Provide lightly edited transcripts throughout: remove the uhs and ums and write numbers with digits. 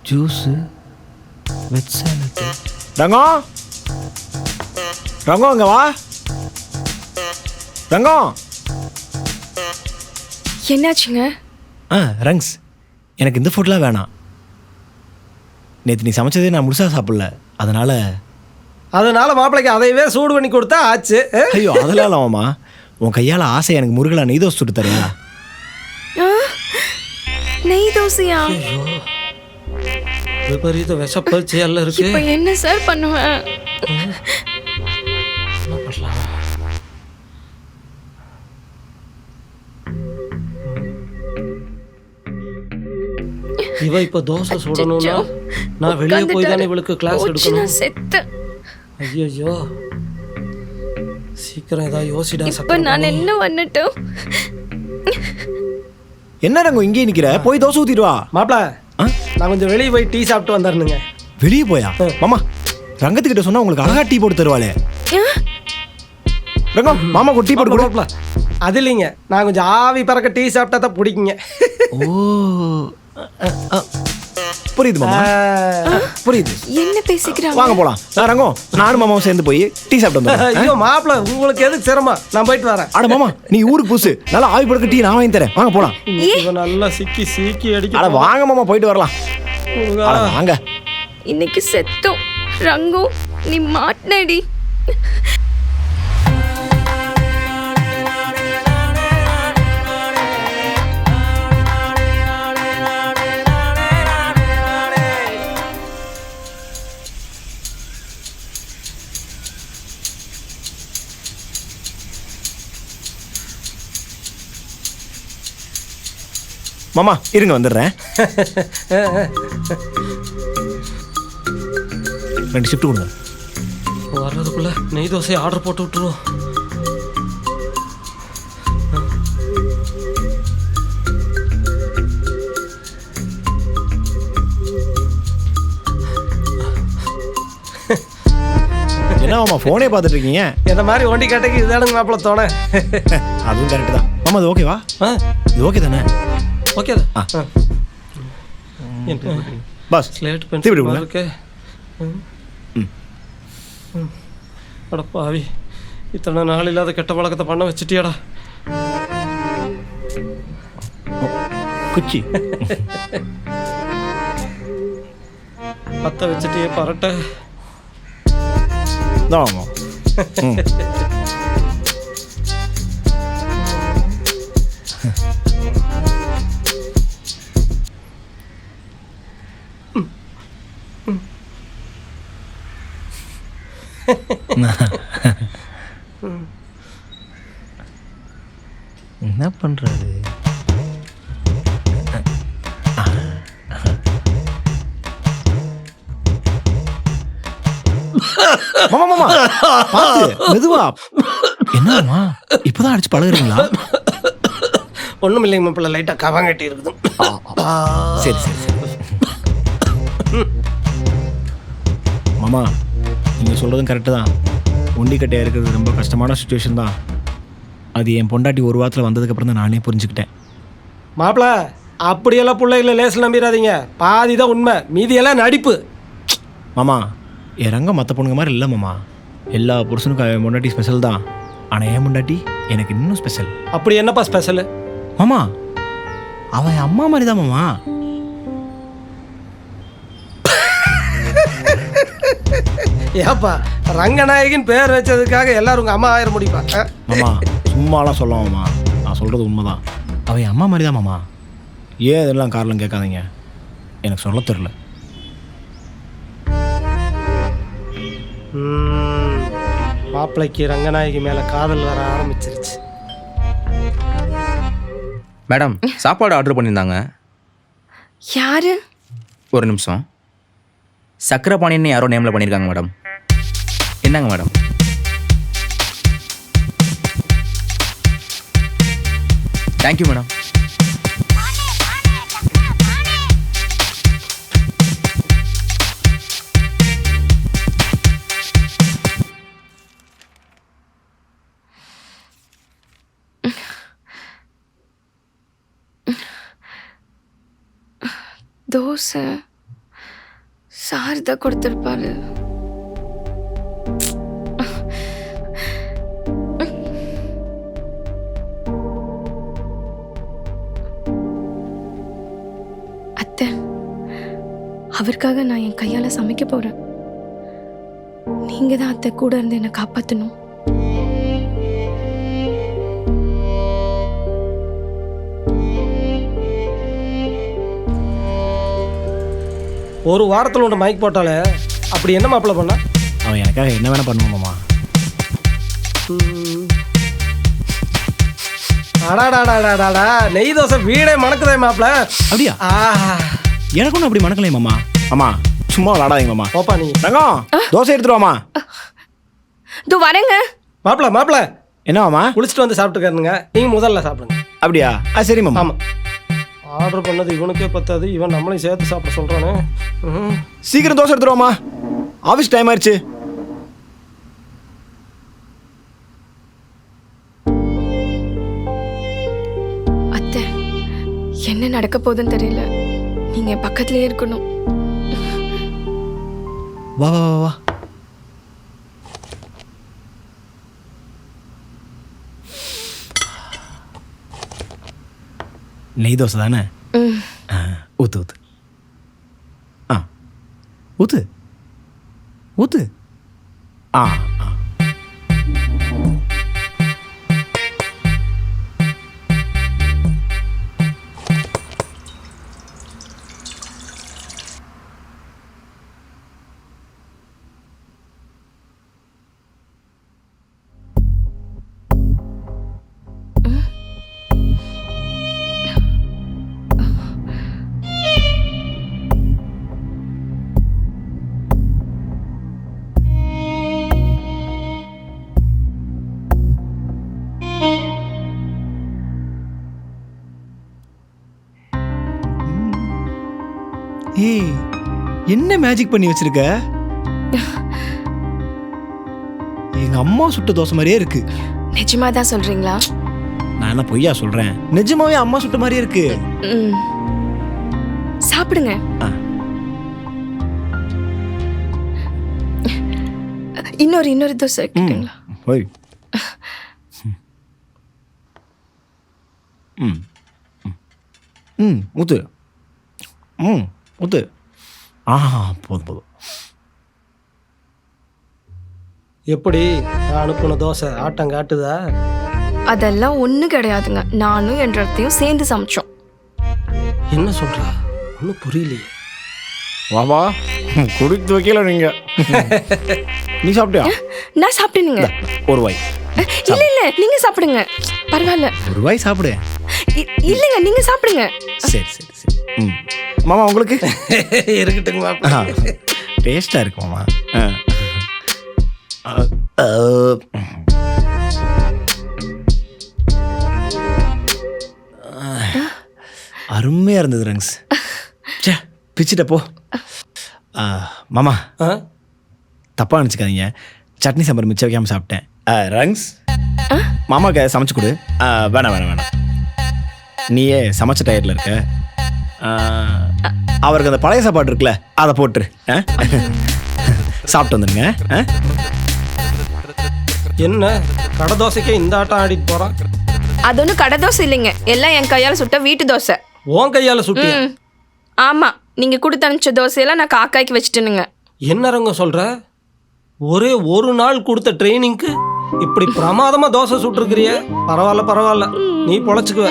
Juice veg salad. Rangam, Rangam, அங்கே வா. ரங்கம். என்னாச்சுங்க? ரங்ஸ், எனக்கு இந்த ஃபுட்லாம் வேணாம். நேற்று நீ சமைச்சதே நான் முழுசாக சாப்பிடல, அதனால மாப்பிள்ளைக்கு அதையவே சூடு பண்ணி கொடுத்தா ஆச்சு. ஐயோ அதெல்லாம் இல்லைம்மா, உன் கையால் ஆசை எனக்கு முருகலா நெய் தோசை சுட்டு தரியா? நெய் தோசையா? விபரீத விஷப்பரிச்சு எல்லாம் இருக்கு. இப்போ என்ன சார் பண்ணுவேன்? என்ன பண்ணலாம்? இவ இப்ப தோசை சுடணும்னா நான் வெளியே போய் தானே இவளுக்கு கிளாஸ் எடுக்கணும். செத்து. ஐயோ சீக்கிரம் ஏதாவது யோசிடா. இப்ப நான் என்ன பண்ணட்டும்? என்ன ரங்கம் இங்கே நிற்கிற? போய் தோசை ஊற்றிட்டு வா. மாப்பிள, நான் கொஞ்சம் வெளியே போய் டீ சாப்பிட்டு வந்துடணுங்க. வெளியே போயா? மாமா, ரங்கத்துக்கிட்ட சொன்னா உங்களுக்கு அழகா டீ போட்டு தருவாளே. ரங்கம், மாமா டீ போட்டு கொடுப்பா. அது இல்லைங்க, நான் கொஞ்சம் ஆவி பறக்க டீ சாப்பிட்டா தான் பிடிக்குங்க. ஓ புரியுது மாமா, புரியுது. என்ன பேசிக்கிறாங்க? வாங்க போலாம். ரங்கம், நானும் மாமாவும் சேர்ந்து போய் டீ சாப்பிட்டு வந்தோம். ஐயோ மாப்பிள, உங்களுக்கு எதுக்கு சிரமம், நான் போயிட்டு வரேன். அட மாமா, நீ ஊருக்கு புதுசு, நல்லா ஆவி பறக்க டீ நான் வாங்கி தரேன். வாங்க போலாம். நல்லா சிக்கி சிக்கி அடிக்க. அட வாங்க மாமா, போயிட்டு வரலாம். வாங்க. இன்னைக்கு செத்தோம். ரங்கு, நீ மாட்டினடி. மாமா இருங்க, வந்துடுறேன். 2 ஷிஃப்ட் கொடுங்க. வர்றதுக்குள்ள நெய் தோசை ஆர்டர் போட்டு விட்டுருவோம். என்ன மாமா ஃபோனே பார்த்துட்டு இருக்கீங்க? இந்த மாதிரி ஒண்டி கேட்டக்கு இதானுங்க மாப்பிள்ள தோண. அதுவும் கரெக்ட் தான் மாமா. இது ஓகேவா? இது ஓகே தானே? ஓகே தான். பஸ் ஸ்லேட் தீவிர பென்சில் கொடுங்க. இருக்கு. அட பாவி, இத்தனை நாள் இல்லாத கெட்ட பழக்கத்தை பண்ண வச்சுட்டியாடா. குச்சி பத்த வச்சுட்டியே பரட்ட. தான் மாமா. என்ன பண்றது? மாமா மாமா பாத்து மெதுவா. என்னம்மா இப்பதான் அடிச்சு பழகுறீங்களா? ஒண்ணும் இல்லைங்க மாப்பிள்ள, லைட்டா கவாங்கட்டி இருக்குது. சரி சரி சரி. மாமா, நீங்க சொல்றதும் கரெக்டு தான். ஒண்டிக்கட்டையா இருக்கிறது ரொம்ப கஷ்டமான சுச்சுவேஷன் தான். அது என் பொண்டாட்டி ஒரு வாரத்தில் வந்ததுக்கு அப்புறம் தான் நானே புரிஞ்சுக்கிட்டேன். மாப்பிள்ள, அப்படியெல்லாம் பிள்ளைகளை லேசில் நம்பிடாதீங்க. பாதி தான் உண்மை, மீதியெல்லாம் நடிப்பு. மாமா, என் ரங்கம் மற்ற பொண்ணுங்க மாதிரி இல்லை மாமா. எல்லா புருஷனுக்கும் என் பொண்டாட்டி ஸ்பெஷல் தான். ஆனால் என் பொண்டாட்டி எனக்கு இன்னும் ஸ்பெஷல். அப்படி என்னப்பா ஸ்பெஷல்? மாமா, அவன் என் அம்மா மாதிரி தான் மாமா. ஏப்பா, ரங்கநாயகின் பேர் வச்சதுக்காக எல்லாரும் உங்க அம்மா ஆயிரம் முடிப்பா? மாமா சும்மாலாம் சொல்லாமாம்மா, நான் சொல்கிறது உண்மைதான். அவன் என் அம்மா மாதிரி தான் மாமா. ஏன் இதெல்லாம் காரணம் கேட்காதீங்க, எனக்கு சொல்ல தெரில. மாப்பிள்ளைக்கு ரங்கநாயகி மேலே காதல் வர ஆரம்பிச்சிருச்சு. மேடம், சாப்பாடு ஆர்டர் பண்ணியிருந்தாங்க. யாரு? ஒரு நிமிஷம். சக்கரபாணின்னு யாரோ நேமில் பண்ணியிருக்காங்க மேடம். என்னங்க madam? Thank you madam. Dosa sir தான் கொடுத்துருப்பாரு. அத்தை, அவருக்காக நான் என் கையால் சமைக்க போகிறேன். நீங்கள் தான் அத்தை கூட இருந்து என்னை காப்பாற்றணும். ஒரு வாரத்தில் ஒன்று மைக் போட்டாலே அப்படி என்ன மாப்பிள்ள பண்ண? அவன் எனக்காக என்ன வேணால் பண்ணுவான் மாமா. அடாடாடாடாடா, நெய் தோசை வீடே மணக்குதே மாப்பிள்ள. அப்படியா? எனக்கு ஒன்றும் அப்படி மணக்கலையே மாமா. மாமா சும்மா விளாடாதீங்க மாமா. போப்பா நீ. ரங்கம், தோசை எடுத்துட்டு வாமா. இதோ வரேங்க. மாப்பிள்ள என்ன மாமா? குளிச்சுட்டு வந்து சாப்பிட்டுக்காருங்க. நீங்கள் முதல்ல சாப்பிடுங்க. அப்படியா? சரி மாமா. ஆமாம், ஆர்டர் பண்ணது இவனுக்கே பத்தாது, இவன் நம்மளையும் சேர்த்து சாப்பிட சொல்கிறானே. சீக்கிரம் தோசை எடுத்துட்டு வாமா, ஆஃபீஸ் டைம் ஆயிடுச்சு. அத்தை, என்ன நடக்க போகுதுன்னு தெரியல. நீங்க என் பக்கத்துலயே இருக்கணும். வா வா வா வா. நெய் தோசை தானே? ஊத்து ஊத்து. ஆ ஊத்து ஊத்து. ஆ ஆ. ஏய், என்ன மேஜிக் பண்ணி வச்சிருக்க? எங்க அம்மா சுட்ட தோசை மாதிரியே இருக்கு. நிஜமா தான் சொல்றீங்களா? நான் என்ன பொய்யா சொல்றேன்? நிஜமாவே அம்மா சுட்ட மாதிரியே இருக்கு. சாப்பிடுங்க. இன்னொரு தோசை வைக்கிறீங்களா? ஓய். ம் ம் ஊத்து. ம் ஊத்து. போதும் போதும். எப்படி நான் அனுப்புன தோசை ஆட்டம் காட்டுதா? அதெல்லாம் ஒன்றும் கிடையாதுங்க. நானும் என் ரத்தையும் சேர்ந்து சமைச்சோம். என்ன சொல்றா? ஒன்றும் புரியலையே. வாவா, குடித்து வைக்கல நீங்க. நீ சாப்பிட்டியா? நான் சாப்பிட்டேனுங்க. ஒரு வாய். இல்ல நீங்க சாப்பிடுங்க, பரவாயில்ல. ஒரு வாய் சாப்பிடு. இல்லைங்க, நீங்க சாப்பிடுங்க. சரி சரி சரி. ம் மாமா, உங்களுக்கு இருக்கட்டுங்க மாப்பிள்ள. டேஸ்டா இருக்கு மாமா. அருமையா இருந்தது ரங்ஸ். சே, பிச்சுட்ட போ. மாமா தப்பா நினச்சிக்காதீங்க, சட்னி சாம்பார் மிச்சம் வைக்காம சாப்பிட்டேன். ரங்ஸ், மாமாக்கு சமைச்சு கொடு. வேணாம் வேணாம் வேணாம், நீயே சமைச்ச டயர்ல இருக்க. அவருக்கு அந்த பழைய சாப்பாடு இருக்குல்ல, அதை போட்டுரு. சாப்பிட்டு வந்துடுங்க. என்ன கடை தோசைக்கே இந்த ஆட்டம் ஆடிட்டு போறான்? அது ஒன்றும் கடை தோசை இல்லைங்க, எல்லாம் என் கையால் சுட்ட வீட்டு தோசை. உன் கையால சுட்டி? ஆமா, நீங்க கொடுத்து அனுப்பிச்ச தோசையெல்லாம் நான் காக்காய்க்கு வச்சுட்டேனுங்க. என்ன ரங்க சொல்ற? ஒரே ஒரு நாள் கொடுத்த ட்ரைனிங்க்கு இப்படி பிரமாதமா தோசை சுட்டுருக்கிறிய? பரவாயில்ல பரவாயில்ல, நீ பொழைச்சுக்குவ.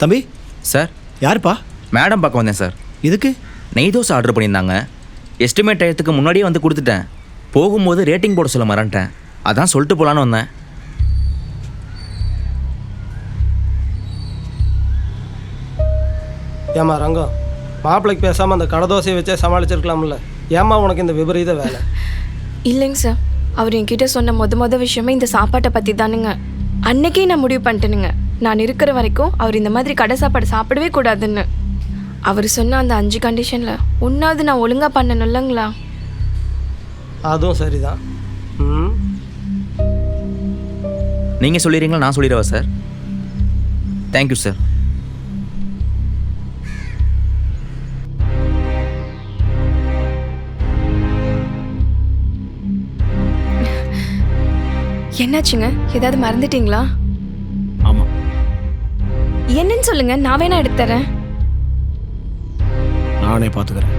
தம்பி. சார். யாருப்பா? மேடம் பார்க்க வந்தேன் சார். இதுக்கு நெய் தோசை ஆர்டர் பண்ணியிருந்தாங்க. எஸ்டிமேட் டயத்துக்கு முன்னாடியே வந்து கொடுத்துட்டேன். போகும்போது ரேட்டிங் போட சொல்ல மறந்துட்டேன், அதான் சொல்லிட்டு போகலான்னு வந்தேன். ஏமா ரங்கம், மாப்பிள்ளைக்கு பேசாமல் அந்த கடை தோசையை வச்சே சமாளிச்சிருக்கலாம்ல. ஏமா உனக்கு இந்த விபரீத வேலை? இல்லைங்க சார், அவர் என்கிட்ட சொன்ன மொத விஷயமே இந்த சாப்பாட்டை பற்றி தானுங்க. அன்னைக்கே நான் முடிவு பண்ணிட்டேனுங்க, நான் இருக்கிற வரைக்கும் அவர் இந்த மாதிரி கடை சாப்பாடு சாப்பிடவே கூடாதுன்னு. அவர் சொன்ன அந்த 5 கண்டிஷனில் ஒன்றாவது நான் ஒழுங்காக பண்ணணும் இல்லைங்களா? அதுவும் சரிதான். நீங்கள் சொல்லிடுறீங்களா நான் சொல்லிடவா சார்? Thank you sir. என்னாச்சுங்க? ஏதாவது மறந்துட்டீங்களா? ஆமாம், என்னன்னு சொல்லுங்க, நான் வேணா எடுத்து தரேன். நானே பார்த்துக்கிறேன்.